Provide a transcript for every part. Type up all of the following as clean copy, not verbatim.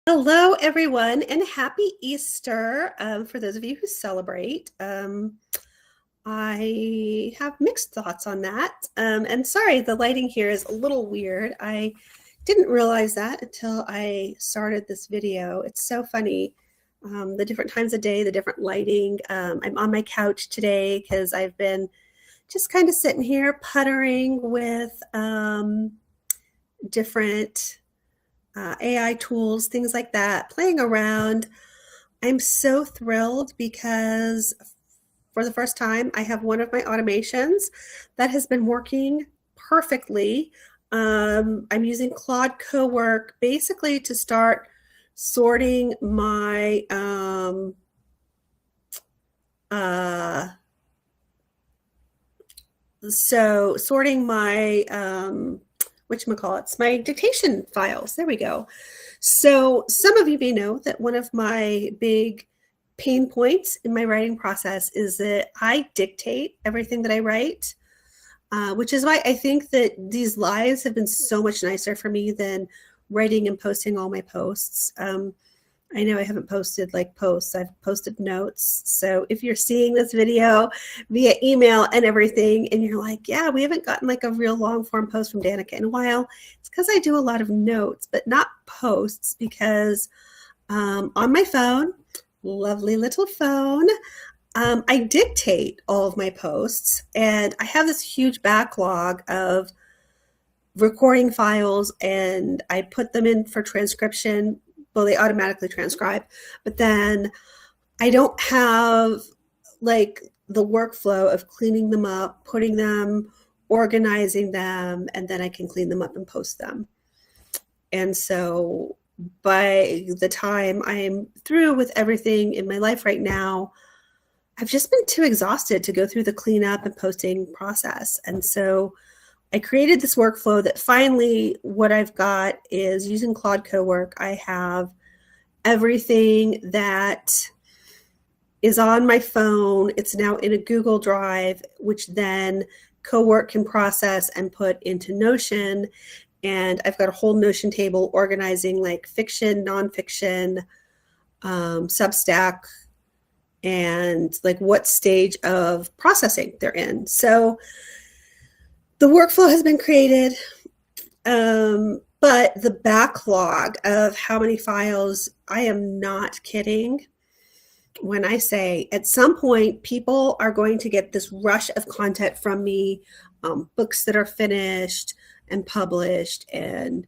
Hello, everyone, and happy Easter for those of you who celebrate. I have mixed thoughts on that. And sorry, the lighting here is a little weird. I didn't realize that until I started this video. It's so funny, the different times of day, the different lighting. I'm on my couch today because I've been just kind of sitting here puttering with different AI tools, things like that, playing around. I'm so thrilled because for the first time, I have one of my automations that has been working perfectly. I'm using Claude Cowork basically to start sorting my whatchamacallits, my dictation files. There we go. So some of you may know that one of my big pain points in my writing process is that I dictate everything that I write, which is why I think that these lives have been so much nicer for me than writing and posting all my posts. I know I haven't posted like posts, I've posted notes. So if you're seeing this video via email and everything, and you're like, yeah, we haven't gotten like a real long form post from Danica in a while, it's because I do a lot of notes, but not posts, because on my phone, lovely little phone, I dictate all of my posts, and I have this huge backlog of recording files, and I put them in for transcription. Well, they automatically transcribe, but then I don't have like the workflow of cleaning them up, putting them, organizing them, and then I can clean them up and post them. And so by the time I'm through with everything in my life right now, I've just been too exhausted to go through the cleanup and posting process. And so I created this workflow that finally what I've got is using Claude Cowork. I have everything that is on my phone. It's now in a Google Drive, which then Cowork can process and put into Notion. And I've got a whole Notion table organizing like fiction, nonfiction, Substack, and like what stage of processing they're in. So the workflow has been created, but the backlog of how many files, I am not kidding when I say at some point people are going to get this rush of content from me, books that are finished and published and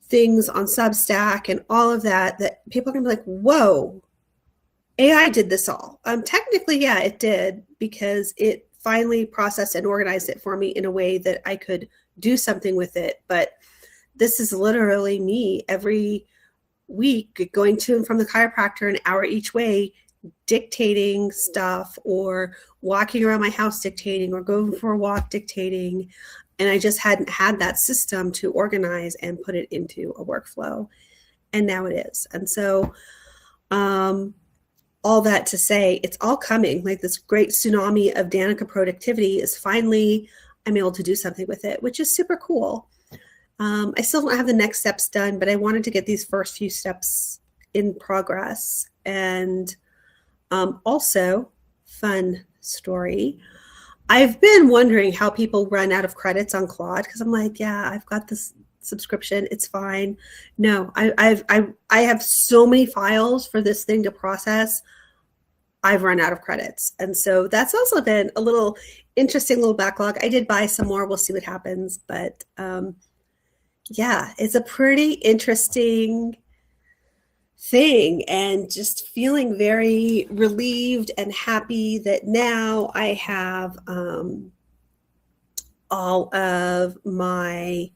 things on Substack and all of that, that people are going to be like, whoa, AI did this all. Technically, yeah, it did, because it finally processed and organized it for me in a way that I could do something with it. But this is literally me every week going to and from the chiropractor an hour each way, dictating stuff, or walking around my house dictating, or going for a walk dictating. And I just hadn't had that system to organize and put it into a workflow. And now it is. And so all that to say, it's all coming. Like this great tsunami of Danica productivity is finally, I'm able to do something with it, which is super cool. I still don't have the next steps done, but I wanted to get these first few steps in progress. And also, fun story, I've been wondering how people run out of credits on Claude, because I'm like, yeah, I've got this subscription, it's fine. No, I have so many files for this thing to process, I've run out of credits. And so that's also been a little interesting little backlog. I did buy some more, we'll see what happens, but yeah, it's a pretty interesting thing, and just feeling very relieved and happy that now I have all of my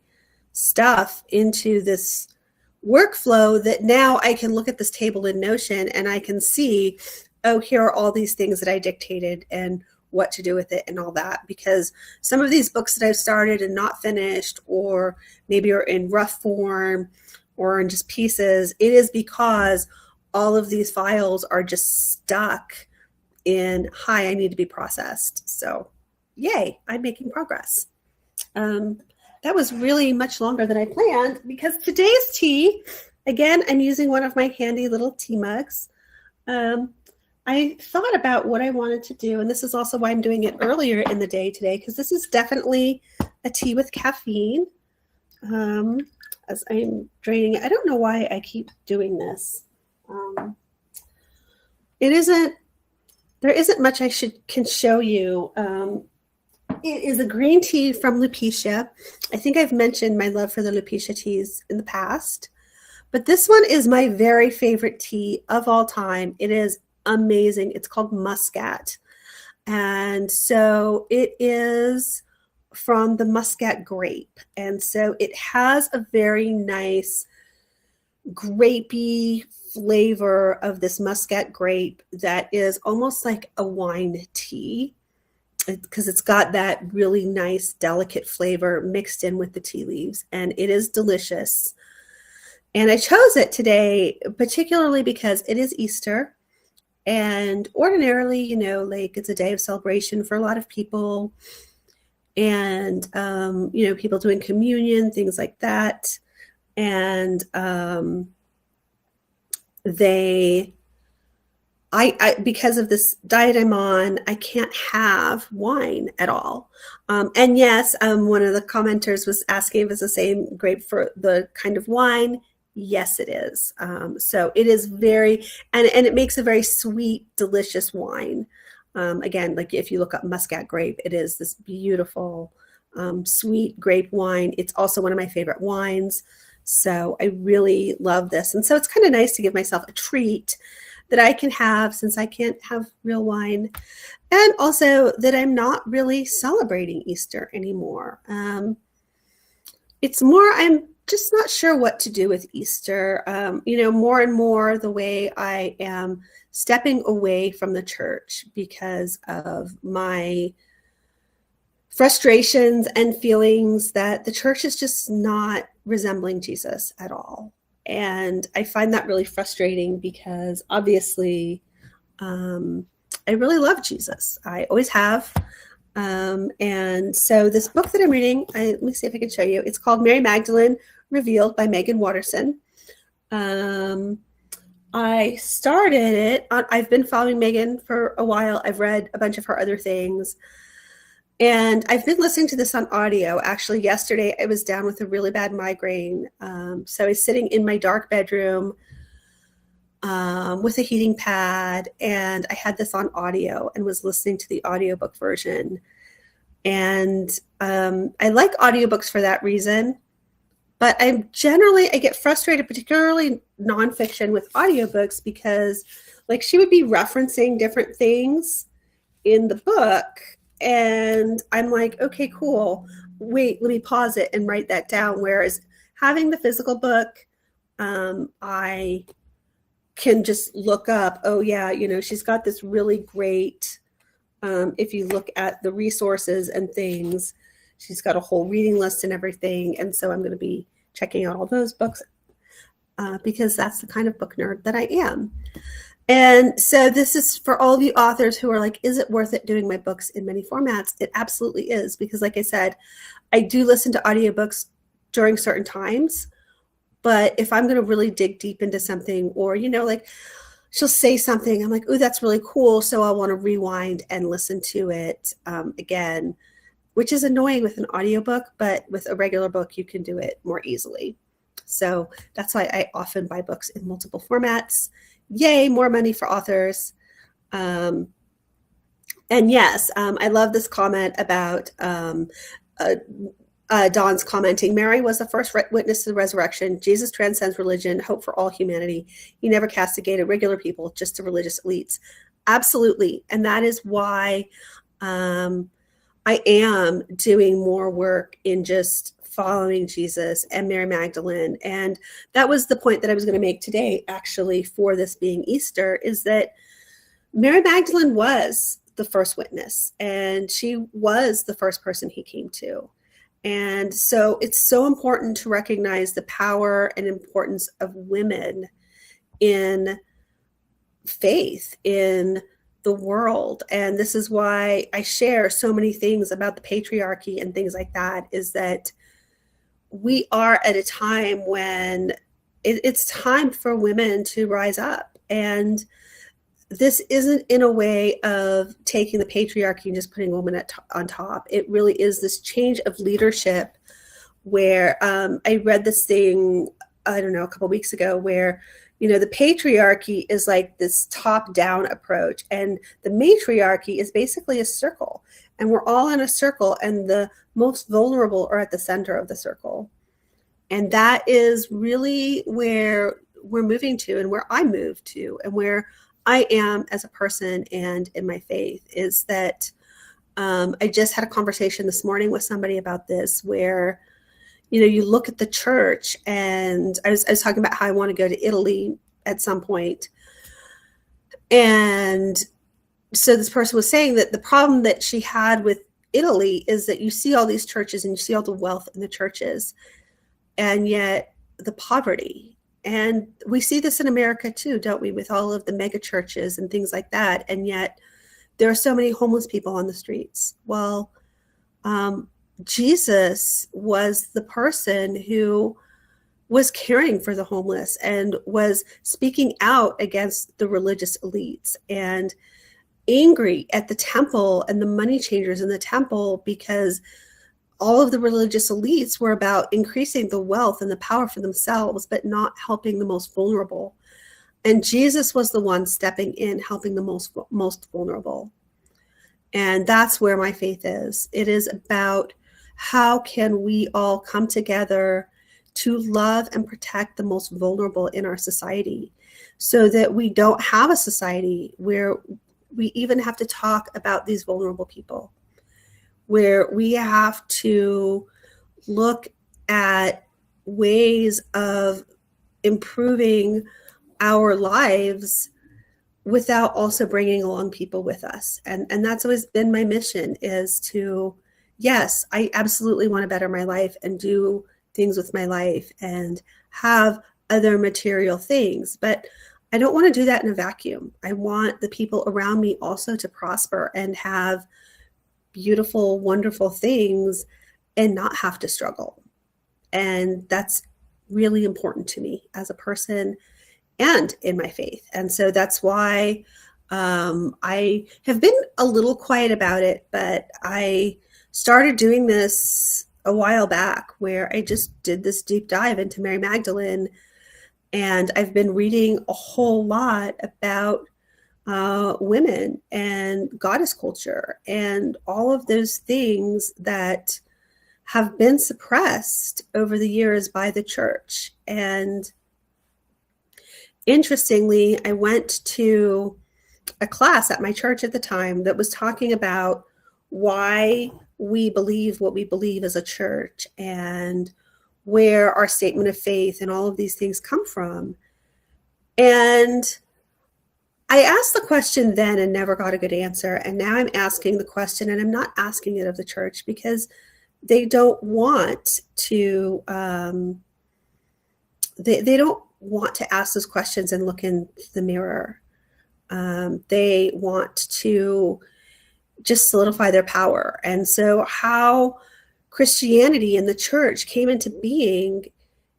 stuff into this workflow, that now I can look at this table in Notion and I can see, oh, here are all these things that I dictated and what to do with it and all that. Because some of these books that I've started and not finished, or maybe are in rough form or in just pieces, it is because all of these files are just stuck in, hi, I need to be processed. So yay, I'm making progress. That was really much longer than I planned, because today's tea Again, I'm using one of my handy little tea mugs. Um, I thought about what I wanted to do, and this is also why I'm doing it earlier in the day today, because this is definitely a tea with caffeine. Um, as I'm draining it, I don't know why I keep doing this. It isn't. There isn't much I can show you. It is a green tea from Lupicia. I think I've mentioned my love for the Lupicia teas in the past, but this one is my very favorite tea of all time. It is amazing. It's called Muscat. And so it is from the Muscat grape. And so it has a very nice grapey flavor of this Muscat grape that is almost like a wine tea, because it's got that really nice, delicate flavor mixed in with the tea leaves, and it is delicious. And I chose it today, particularly because it is Easter. And ordinarily, like it's a day of celebration for a lot of people. And, people doing communion, things like that. And because of this diet I'm on, I can't have wine at all. And yes, one of the commenters was asking if it's the same grape for the kind of wine. Yes, it is. So it is and it makes a very sweet, delicious wine. Again, like if you look up Muscat grape, it is this beautiful, sweet grape wine. It's also one of my favorite wines. So I really love this. And so it's kind of nice to give myself a treat that I can have, since I can't have real wine, and also that I'm not really celebrating Easter anymore. It's more, I'm just not sure what to do with Easter. More and more the way I am stepping away from the church because of my frustrations and feelings that the church is just not resembling Jesus at all. And I find that really frustrating because obviously I really love Jesus. I always have. And so this book that I'm reading, let me see if I can show you. It's called Mary Magdalene Revealed by Megan Watterson. I started it. I've been following Megan for a while. I've read a bunch of her other things. And I've been listening to this on audio. Actually, yesterday I was down with a really bad migraine. So I was sitting in my dark bedroom with a heating pad, and I had this on audio and was listening to the audiobook version. And I like audiobooks for that reason. But I get frustrated, particularly nonfiction, with audiobooks because, like, she would be referencing different things in the book. And I'm like, okay, cool. Wait, let me pause it and write that down. Whereas having the physical book, I can just look up, oh yeah, she's got this really great, if you look at the resources and things, she's got a whole reading list and everything. And so I'm going to be checking out all those books because that's the kind of book nerd that I am. And so this is for all of you authors who are like, is it worth it doing my books in many formats? It absolutely is, because like I said, I do listen to audiobooks during certain times. But if I'm going to really dig deep into something, or, like she'll say something, I'm like, oh, that's really cool. So I want to rewind and listen to it again, which is annoying with an audiobook, but with a regular book, you can do it more easily. So that's why I often buy books in multiple formats. Yay, more money for authors. And yes, I love this comment about Dawn's commenting, Mary was the first witness to the resurrection. Jesus transcends religion, hope for all humanity. He never castigated regular people, just the religious elites. Absolutely. And that is why I am doing more work in just following Jesus and Mary Magdalene. And that was the point that I was going to make today, actually, for this being Easter, is that Mary Magdalene was the first witness, and she was the first person he came to. And so it's so important to recognize the power and importance of women in faith, in the world. And this is why I share so many things about the patriarchy and things like that, is that we are at a time when it's time for women to rise up. And this isn't in a way of taking the patriarchy and just putting women on top. It really is this change of leadership where I read this thing, I don't know, a couple of weeks ago where, the patriarchy is like this top-down approach, and the matriarchy is basically a circle. And we're all in a circle, and the most vulnerable are at the center of the circle. And that is really where we're moving to, and where I moved to, and where I am as a person and in my faith, is that I just had a conversation this morning with somebody about this, where you look at the church, and I was talking about how I want to go to Italy at some point. And so this person was saying that the problem that she had with Italy is that you see all these churches and you see all the wealth in the churches, and yet the poverty. And we see this in America too, don't we, with all of the mega churches and things like that. And yet there are so many homeless people on the streets. Well, Jesus was the person who was caring for the homeless and was speaking out against the religious elites and angry at the temple and the money changers in the temple, because all of the religious elites were about increasing the wealth and the power for themselves, but not helping the most vulnerable. And Jesus was the one stepping in, helping the most vulnerable. And that's where my faith is. It is about how can we all come together to love and protect the most vulnerable in our society, so that we don't have a society where we even have to talk about these vulnerable people, where we have to look at ways of improving our lives without also bringing along people with us. And that's always been my mission, is to, yes, I absolutely want to better my life and do things with my life and have other material things, but I don't want to do that in a vacuum. I want the people around me also to prosper and have beautiful, wonderful things and not have to struggle. And that's really important to me as a person and in my faith. And so that's why I have been a little quiet about it, but I started doing this a while back, where I just did this deep dive into Mary Magdalene. And I've been reading a whole lot about women and goddess culture and all of those things that have been suppressed over the years by the church. And interestingly, I went to a class at my church at the time that was talking about why we believe what we believe as a church and where our statement of faith and all of these things come from. And I asked the question then and never got a good answer. And now I'm asking the question, and I'm not asking it of the church because they don't want to, they don't want to ask those questions and look in the mirror. They want to just solidify their power. And so how Christianity and the church came into being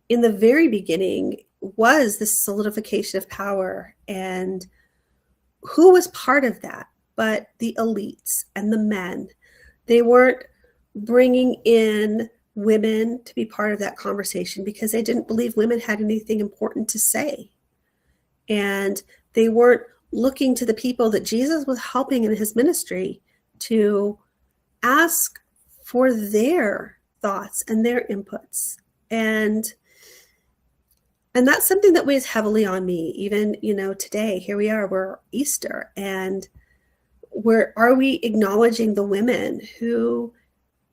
in the very beginning was this solidification of power. And who was part of that but the elites and the men? They weren't bringing in women to be part of that conversation because they didn't believe women had anything important to say. And they weren't looking to the people that Jesus was helping in his ministry to ask for their thoughts and their inputs. And that's something that weighs heavily on me. Even, today, here we are, we're Easter, and are we acknowledging the women who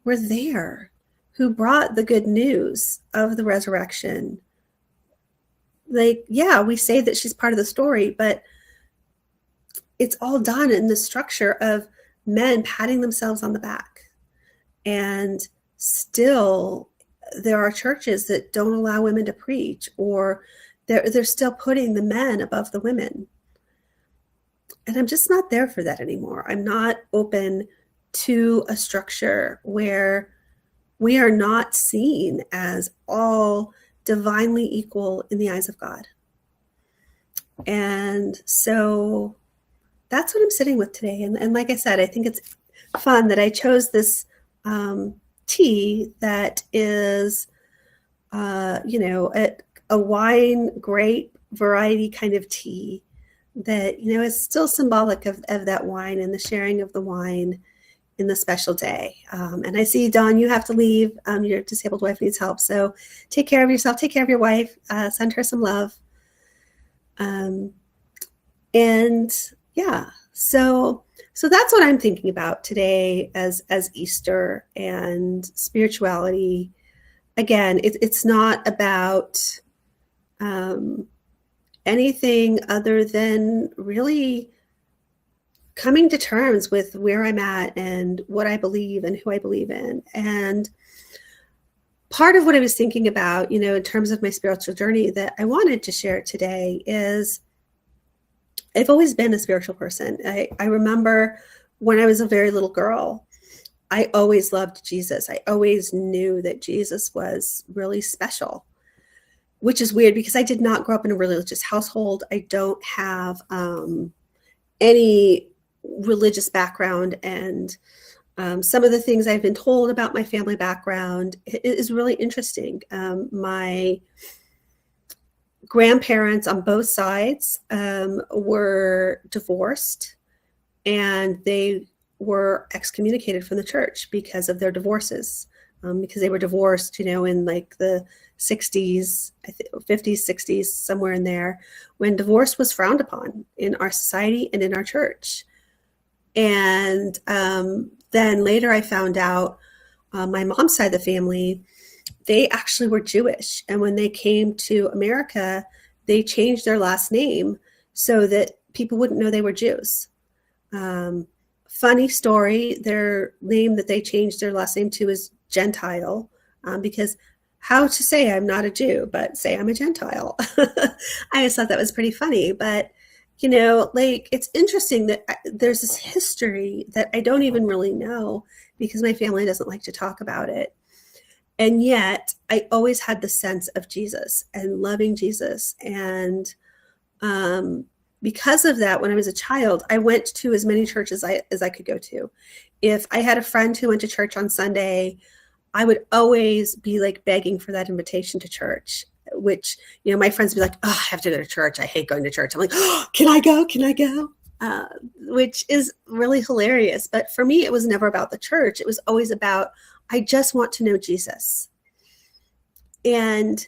were there, who brought the good news of the resurrection? Like, yeah, we say that she's part of the story, but it's all done in the structure of men patting themselves on the back. And still, there are churches that don't allow women to preach, or they're still putting the men above the women. And I'm just not there for that anymore. I'm not open to a structure where we are not seen as all divinely equal in the eyes of God. And so that's what I'm sitting with today. And like I said, I think it's fun that I chose this tea that is, a wine grape variety kind of tea that, is still symbolic of that wine and the sharing of the wine in the special day. And I see, Dawn, you have to leave. Your disabled wife needs help. So take care of yourself, take care of your wife, send her some love. And yeah, so that's what I'm thinking about today as Easter and spirituality. Again, it's not about anything other than really coming to terms with where I'm at and what I believe and who I believe in. And part of what I was thinking about, in terms of my spiritual journey that I wanted to share today is I've always been a spiritual person. I remember when I was a very little girl, I always loved Jesus. I always knew that Jesus was really special, which is weird because I did not grow up in a religious household. I don't have any religious background, and some of the things I've been told about my family background is really interesting. My grandparents on both sides were divorced, and they were excommunicated from the church because of their divorces, because they were divorced, in like the 60s, 50s, 60s, somewhere in there, when divorce was frowned upon in our society and in our church. And then later I found out my mom's side of the family, they actually were Jewish. And when they came to America, they changed their last name so that people wouldn't know they were Jews. Funny story, their name that they changed their last name to is Gentile, because how to say I'm not a Jew, but say I'm a Gentile. I just thought that was pretty funny. But, it's interesting that there's this history that I don't even really know because my family doesn't like to talk about it. And yet I always had the sense of Jesus and loving Jesus. And because of that, when I was a child, I went to as many churches as I could go to. If I had a friend who went to church on Sunday, I would always be like begging for that invitation to church, which, my friends would be like, oh, I have to go to church. I hate going to church. I'm like, oh, can I go? Can I go? Which is really hilarious. But for me, it was never about the church. It was always about, I just want to know Jesus. And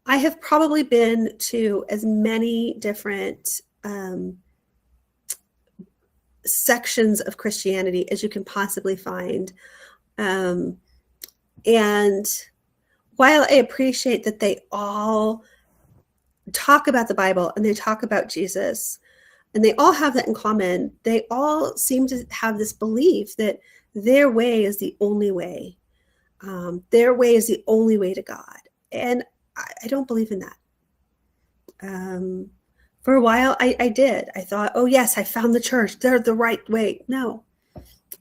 I have probably been to as many different sections of Christianity as you can possibly find. And while I appreciate that they all talk about the Bible and they talk about Jesus, and they all have that in common, they all seem to have this belief that their way is the only way. Their way is the only way to God. And I don't believe in that. For a while, I did. I thought, oh, yes, I found the church. They're the right way. No,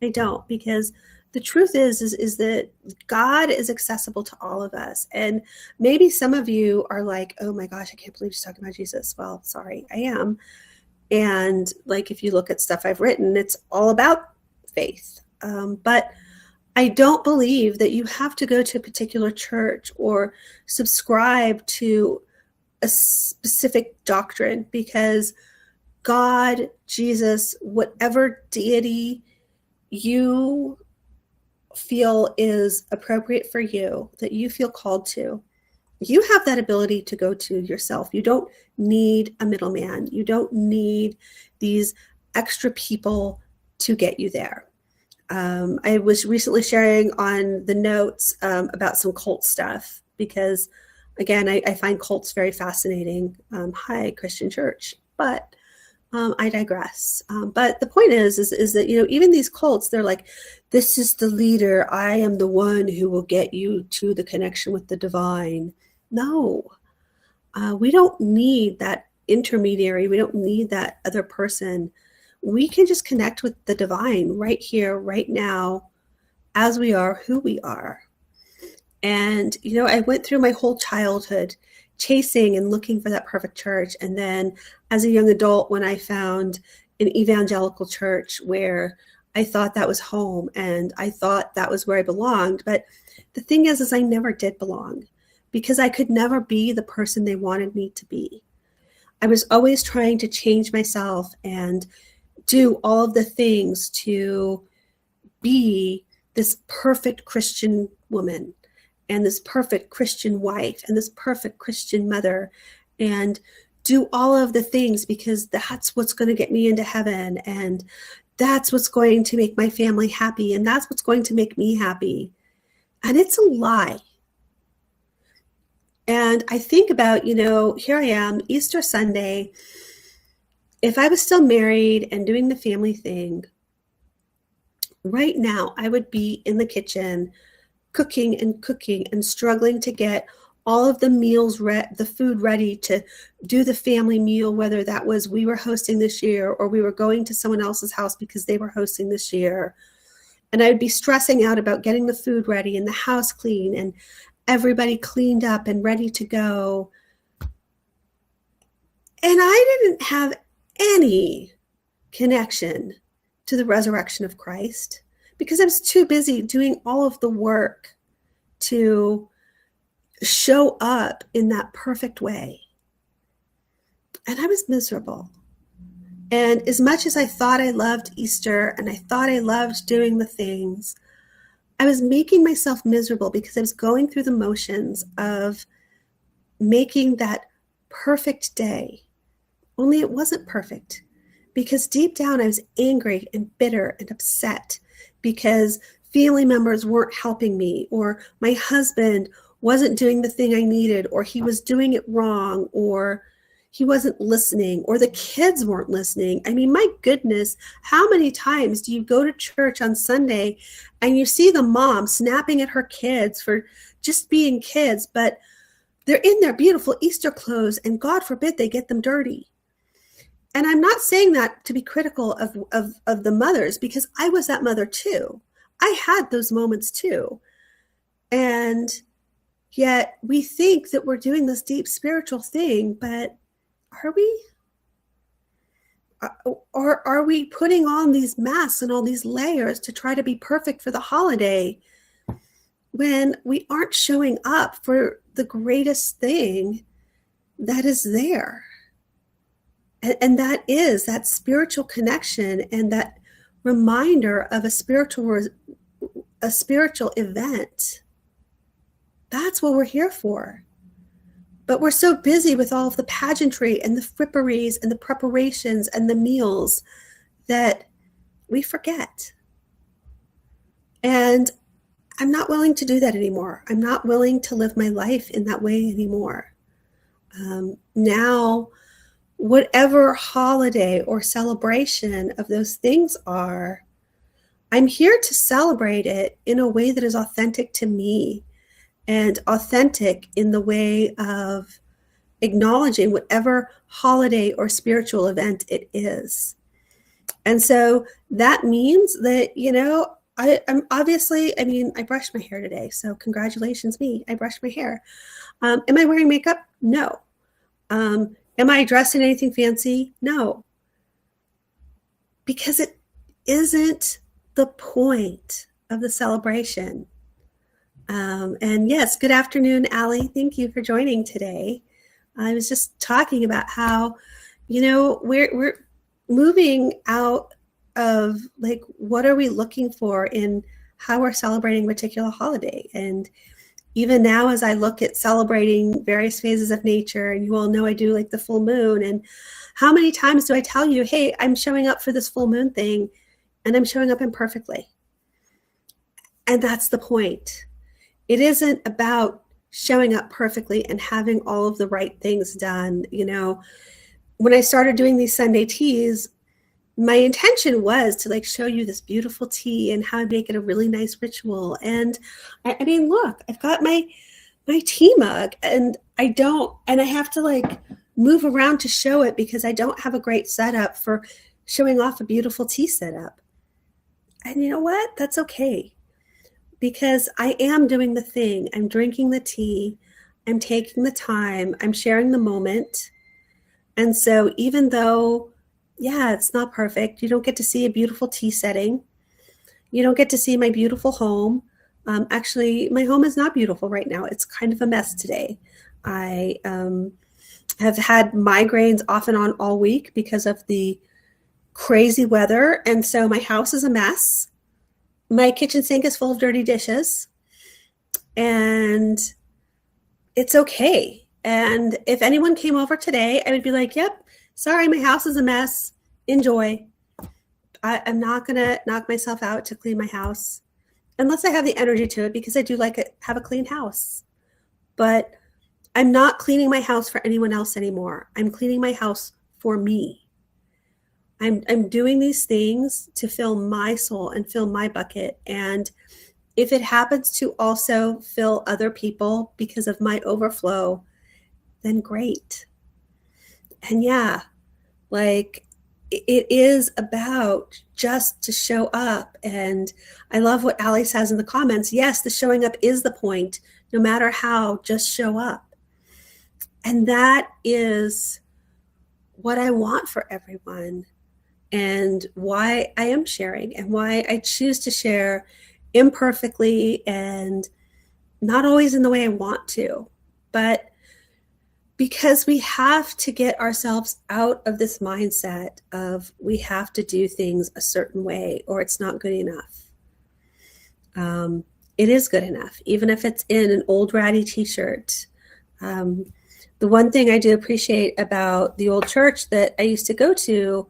I don't, because the truth is that God is accessible to all of us. And maybe some of you are like, oh my gosh, I can't believe she's talking about Jesus. Well, sorry, I am. And like, if you look at stuff I've written, it's all about faith. But I don't believe that you have to go to a particular church or subscribe to a specific doctrine, because God, Jesus, whatever deity you feel is appropriate for you, that you feel called to, you have that ability to go to yourself. You don't need a middleman. You don't need these extra people to get you there. I was recently sharing on the notes about some cult stuff because, again, I find cults very fascinating. Hi, Christian Church. But I digress. But the point is that, even these cults, they're like, this is the leader. I am the one who will get you to the connection with the divine. No, we don't need that intermediary. We don't need that other person. We can just connect with the divine right here, right now, as we are, who we are. And, I went through my whole childhood chasing and looking for that perfect church. And then as a young adult, when I found an evangelical church where I thought that was home and I thought that was where I belonged. But the thing is I never did belong because I could never be the person they wanted me to be. I was always trying to change myself and do all of the things to be this perfect Christian woman and this perfect Christian wife and this perfect Christian mother and do all of the things because that's what's going to get me into heaven and that's what's going to make my family happy and that's what's going to make me happy. And it's a lie. And I think about, here I am, Easter Sunday. If I was still married and doing the family thing, right now I would be in the kitchen cooking and struggling to get all of the meals, the food ready to do the family meal, whether that was we were hosting this year or we were going to someone else's house because they were hosting this year. And I would be stressing out about getting the food ready and the house clean and everybody cleaned up and ready to go. And I didn't have any connection to the resurrection of Christ because I was too busy doing all of the work to show up in that perfect way. And I was miserable. And as much as I thought I loved Easter and I thought I loved doing the things, I was making myself miserable because I was going through the motions of making that perfect day. Only it wasn't perfect because deep down I was angry and bitter and upset because family members weren't helping me or my husband wasn't doing the thing I needed or he was doing it wrong or he wasn't listening or the kids weren't listening. I mean, my goodness, how many times do you go to church on Sunday and you see the mom snapping at her kids for just being kids, but they're in their beautiful Easter clothes and God forbid they get them dirty. And I'm not saying that to be critical of the mothers because I was that mother too. I had those moments too. And yet we think that we're doing this deep spiritual thing, but are we? Or are we putting on these masks and all these layers to try to be perfect for the holiday when we aren't showing up for the greatest thing that is there? And that is that spiritual connection and that reminder of a spiritual event. That's what we're here for. But we're so busy with all of the pageantry and the fripperies and the preparations and the meals that we forget. And I'm not willing to do that anymore. I'm not willing to live my life in that way anymore. Now, whatever holiday or celebration of those things are, I'm here to celebrate it in a way that is authentic to me and authentic in the way of acknowledging whatever holiday or spiritual event it is. And so that means that, I'm obviously, I brushed my hair today. So congratulations me, I brushed my hair. Am I wearing makeup? No. Am I dressed in anything fancy? No. Because it isn't the point of the celebration. And yes, good afternoon, Allie. Thank you for joining today. I was just talking about how, we're moving out of like, what are we looking for in how we're celebrating a particular holiday? And even now, as I look at celebrating various phases of nature, and you all know I do like the full moon, and how many times do I tell you, hey, I'm showing up for this full moon thing, and I'm showing up imperfectly. And that's the point. It isn't about showing up perfectly and having all of the right things done. When I started doing these Sunday teas, my intention was to like show you this beautiful tea and how I make it a really nice ritual. And I mean, look, I've got my tea mug and I have to like move around to show it because I don't have a great setup for showing off a beautiful tea setup. And you know what? That's okay. because I am doing the thing. I'm drinking the tea. I'm taking the time. I'm sharing the moment. And so even though, yeah, it's not perfect, you don't get to see a beautiful tea setting. You don't get to see my beautiful home. Actually, my home is not beautiful right now. It's kind of a mess today. I have had migraines off and on all week because of the crazy weather. And so my house is a mess. My kitchen sink is full of dirty dishes. And it's okay. And if anyone came over today, I would be like, yep, sorry, my house is a mess. Enjoy. I'm not going to knock myself out to clean my house unless I have the energy to it, because I do like it, have a clean house. But I'm not cleaning my house for anyone else anymore. I'm cleaning my house for me. I'm doing these things to fill my soul and fill my bucket. And if it happens to also fill other people because of my overflow, then great. And yeah, like it is about just to show up. And I love what Allie says in the comments. Yes, the showing up is the point. No matter how, just show up. And that is what I want for everyone, and why I am sharing, and why I choose to share imperfectly and not always in the way I want to, but because we have to get ourselves out of this mindset of we have to do things a certain way or it's not good enough. It is good enough, even if it's in an old ratty t-shirt. The one thing I do appreciate about the old church that I used to go to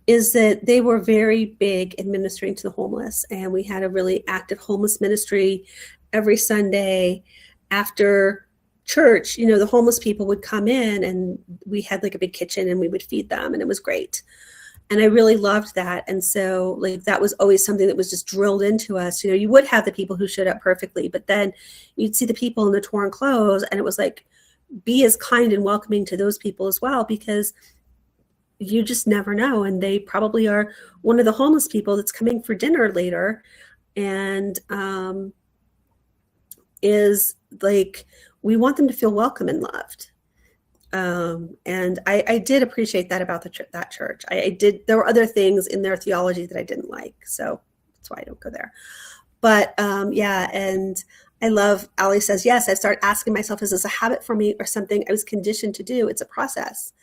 is that they were very big in ministering to the homeless. And we had a really active homeless ministry every Sunday after church. You know, the homeless people would come in and we had like a big kitchen and we would feed them, and it was great. And I really loved that. And so like that was always something that was just drilled into us. You know, you would have the people who showed up perfectly, but then you'd see the people in the torn clothes, and it was like, be as kind and welcoming to those people as well, because you just never know. And they probably are one of the homeless people that's coming for dinner later, and is like, we want them to feel welcome and loved. And I did appreciate that about that church. I did. There were other things in their theology that I didn't like, so that's why I don't go there. But yeah, and I love, Allie says, yes, I start asking myself, is this a habit for me or something I was conditioned to do? It's a process.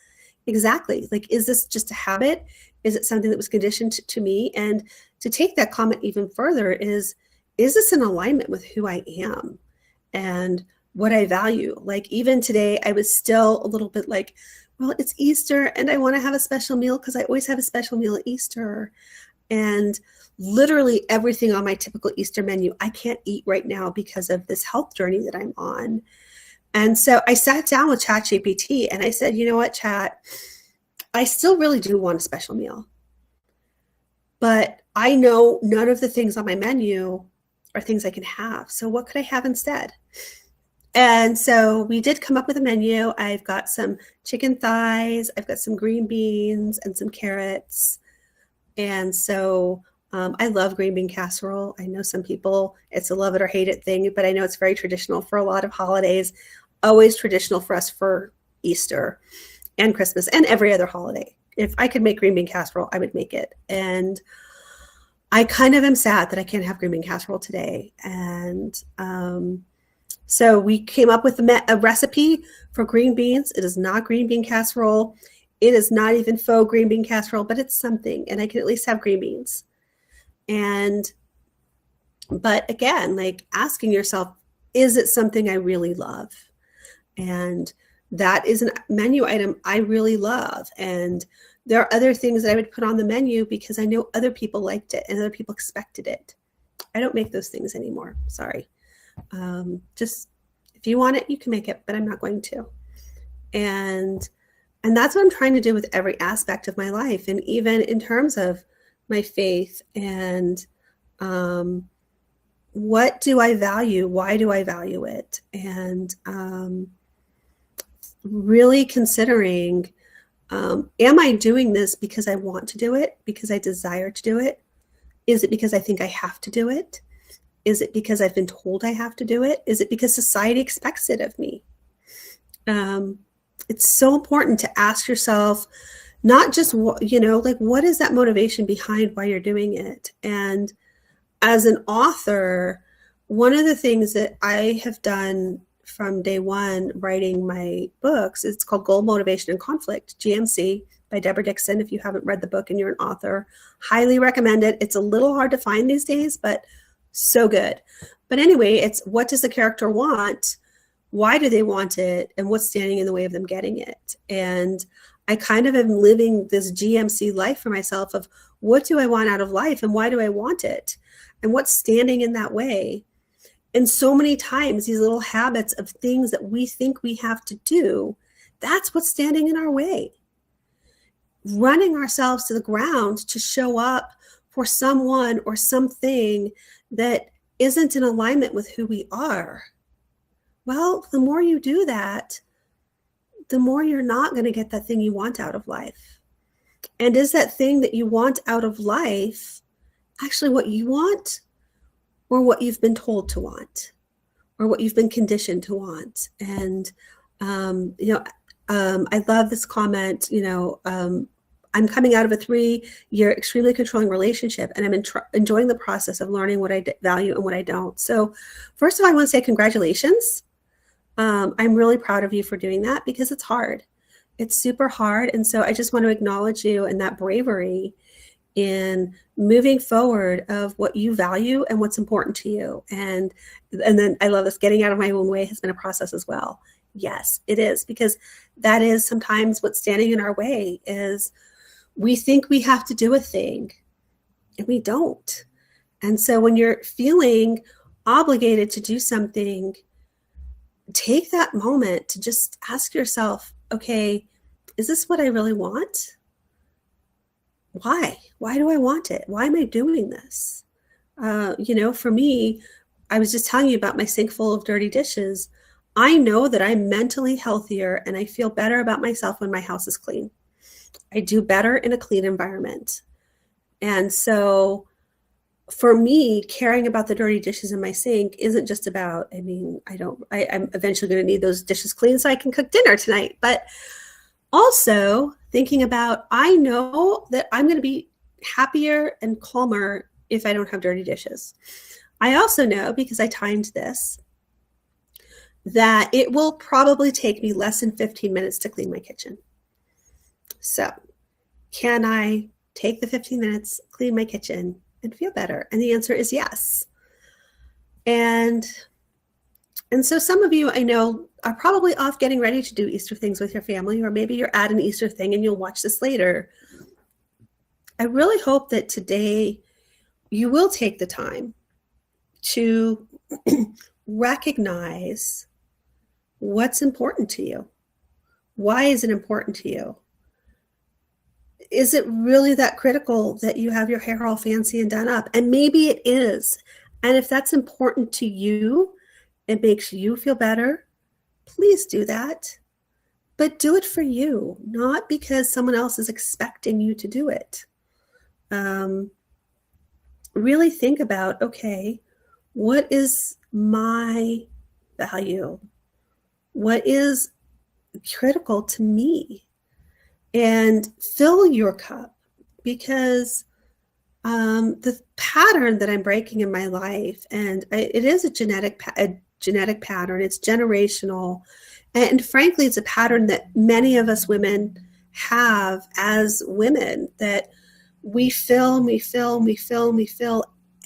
Exactly. Like, is this just a habit? Is it something that was conditioned to me? And to take that comment even further is this in alignment with who I am and what I value? Like, even today, I was still a little bit like, well, it's Easter and I want to have a special meal because I always have a special meal at Easter. And literally everything on my typical Easter menu, I can't eat right now because of this health journey that I'm on. And so I sat down with ChatGPT and I said, you know what, Chat, I still really do want a special meal. But I know none of the things on my menu are things I can have. So what could I have instead? And so we did come up with a menu. I've got some chicken thighs, I've got some green beans and some carrots. And so I love green bean casserole. I know some people, it's a love it or hate it thing, but I know it's very traditional for a lot of holidays, always traditional for us for Easter and Christmas and every other holiday. If I could make green bean casserole, I would make it. And I kind of am sad that I can't have green bean casserole today. And so we came up with a recipe for green beans. It is not green bean casserole. It is not even faux green bean casserole, but it's something, and I can at least have green beans. But again, like asking yourself, is it something I really love? And that is a menu item I really love. And there are other things that I would put on the menu because I know other people liked it and other people expected it. I don't make those things anymore. Sorry. Just if you want it, you can make it, but I'm not going to. And that's what I'm trying to do with every aspect of my life. And even in terms of my faith and what do I value? Why do I value it? And really considering, am I doing this because I want to do it, because I desire to do it? Is it because I think I have to do it? Is it because I've been told I have to do it? Is it because society expects it of me? Um, it's so important to ask yourself, not just what, like, what is that motivation behind why you're doing it? And as an author, one of the things that I have done from day one writing my books, it's called Goal, Motivation, and Conflict, GMC, by Deborah Dixon. If you haven't read the book and you're an author, highly recommend it. It's a little hard to find these days, but so good. But anyway, it's what does the character want? Why do they want it? And what's standing in the way of them getting it? And I kind of am living this GMC life for myself of what do I want out of life and why do I want it? And what's standing in that way? And so many times these little habits of things that we think we have to do, that's what's standing in our way. Running ourselves to the ground to show up for someone or something that isn't in alignment with who we are. Well, the more you do that, the more you're not going to get that thing you want out of life. And is that thing that you want out of life actually what you want, or what you've been told to want, or what you've been conditioned to want? And, I love this comment, I'm coming out of a 3-year extremely controlling relationship, and I'm enjoying the process of learning what I value and what I don't. So first of all, I want to say congratulations. I'm really proud of you for doing that, because it's hard. It's super hard. And so I just want to acknowledge you and that bravery in moving forward of what you value and what's important to you. And then I love this, getting out of my own way has been a process as well. Yes, it is, because that is sometimes what's standing in our way is we think we have to do a thing and we don't. And so when you're feeling obligated to do something, take that moment to just ask yourself, okay, is this what I really want? Why? Why do I want it? Why am I doing this? For me, I was just telling you about my sink full of dirty dishes. I know that I'm mentally healthier and I feel better about myself when my house is clean. I do better in a clean environment. And so for me, caring about the dirty dishes in my sink isn't just about, I'm eventually going to need those dishes clean so I can cook dinner tonight. But also thinking about, I know that I'm going to be happier and calmer if I don't have dirty dishes. I also know, because I timed this, that it will probably take me less than 15 minutes to clean my kitchen. So can I take the 15 minutes, clean my kitchen, and feel better? And the answer is yes. And so some of you I know are probably off getting ready to do Easter things with your family, or maybe you're at an Easter thing and you'll watch this later. I really hope that today you will take the time to recognize what's important to you. Why is it important to you? Is it really that critical that you have your hair all fancy and done up? And maybe it is. And if that's important to you, it makes you feel better, please do that. But do it for you, not because someone else is expecting you to do it. Really think about, okay, what is my value? What is critical to me? And fill your cup, because the pattern that I'm breaking in my life, and it is a genetic pattern, it's generational, and frankly, it's a pattern that many of us women have as women, that we fill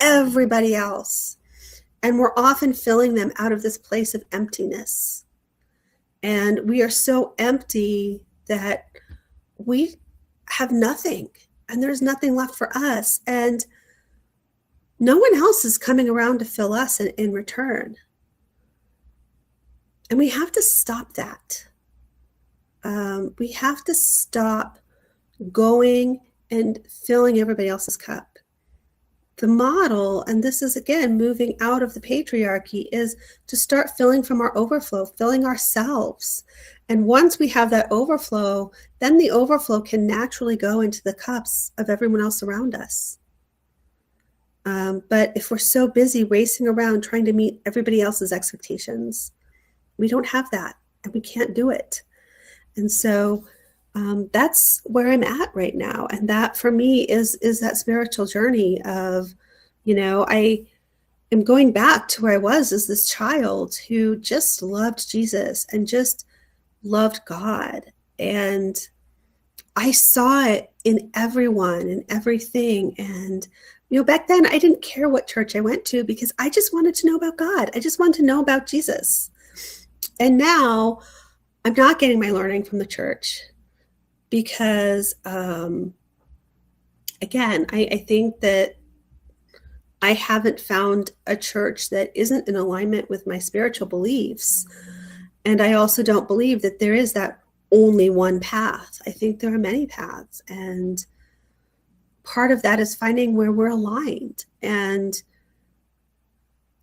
everybody else, and we're often filling them out of this place of emptiness, and we are so empty that we have nothing, and there's nothing left for us, and no one else is coming around to fill us in return. And we have to stop that. We have to stop going and filling everybody else's cup. The model, and this is again moving out of the patriarchy, is to start filling from our overflow, filling ourselves. And once we have that overflow, then the overflow can naturally go into the cups of everyone else around us. But if we're so busy racing around trying to meet everybody else's expectations, we don't have that and we can't do it. And so that's where I'm at right now. And that for me is that spiritual journey of, I am going back to where I was as this child who just loved Jesus and just loved God. And I saw it in everyone and everything. And, back then I didn't care what church I went to because I just wanted to know about God. I just wanted to know about Jesus. And now I'm not getting my learning from the church because, again, I think that I haven't found a church that isn't in alignment with my spiritual beliefs. And I also don't believe that there is that only one path. I think there are many paths. And part of that is finding where we're aligned and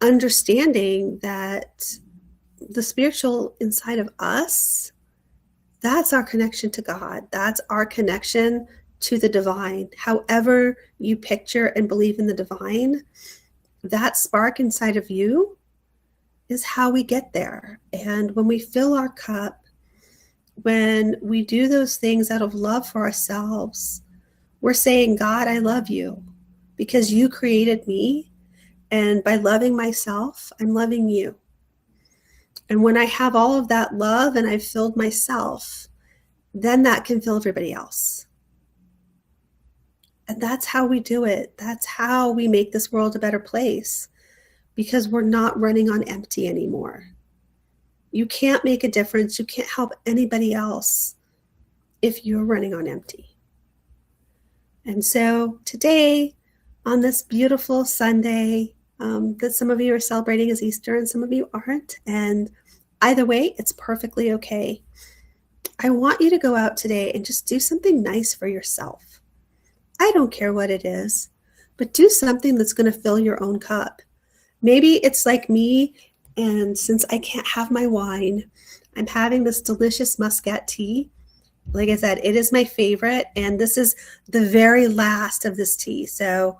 understanding that the spiritual inside of us, that's our connection to God. That's our connection to the divine. However you picture and believe in the divine, that spark inside of you is how we get there. And when we fill our cup, when we do those things out of love for ourselves, we're saying, God, I love you because you created me. And by loving myself, I'm loving you. And when I have all of that love and I've filled myself, then that can fill everybody else. And that's how we do it. That's how we make this world a better place, because we're not running on empty anymore. You can't make a difference. You can't help anybody else if you're running on empty. And so today, on this beautiful Sunday, that some of you are celebrating as Easter and some of you aren't, and either way, it's perfectly okay. I want you to go out today and just do something nice for yourself. I don't care what it is, but do something that's going to fill your own cup. Maybe it's like me, and since I can't have my wine, I'm having this delicious muscat tea. Like I said, it is my favorite, and this is the very last of this tea. So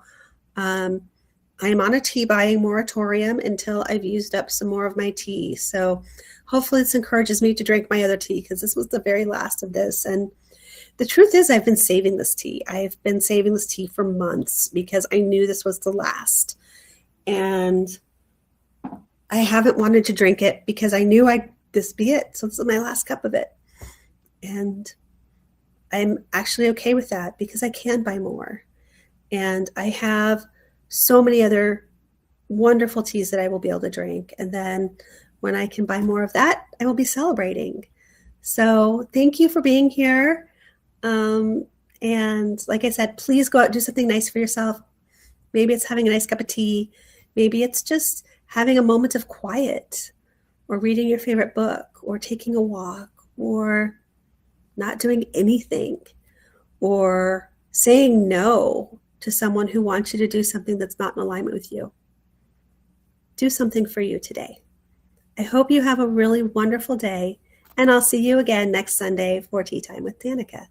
I'm on a tea buying moratorium until I've used up some more of my tea. So hopefully this encourages me to drink my other tea, because this was the very last of this. And the truth is, I've been saving this tea. I've been saving this tea for months because I knew this was the last. And I haven't wanted to drink it because I knew this be it. So this is my last cup of it. And I'm actually okay with that because I can buy more. And I have so many other wonderful teas that I will be able to drink. And then when I can buy more of that, I will be celebrating. So thank you for being here. And like I said, please go out and do something nice for yourself. Maybe it's having a nice cup of tea. Maybe it's just having a moment of quiet, or reading your favorite book, or taking a walk, or not doing anything, or saying no to someone who wants you to do something that's not in alignment with you. Do something for you today. I hope you have a really wonderful day, and I'll see you again next Sunday for Tea Time with Danica.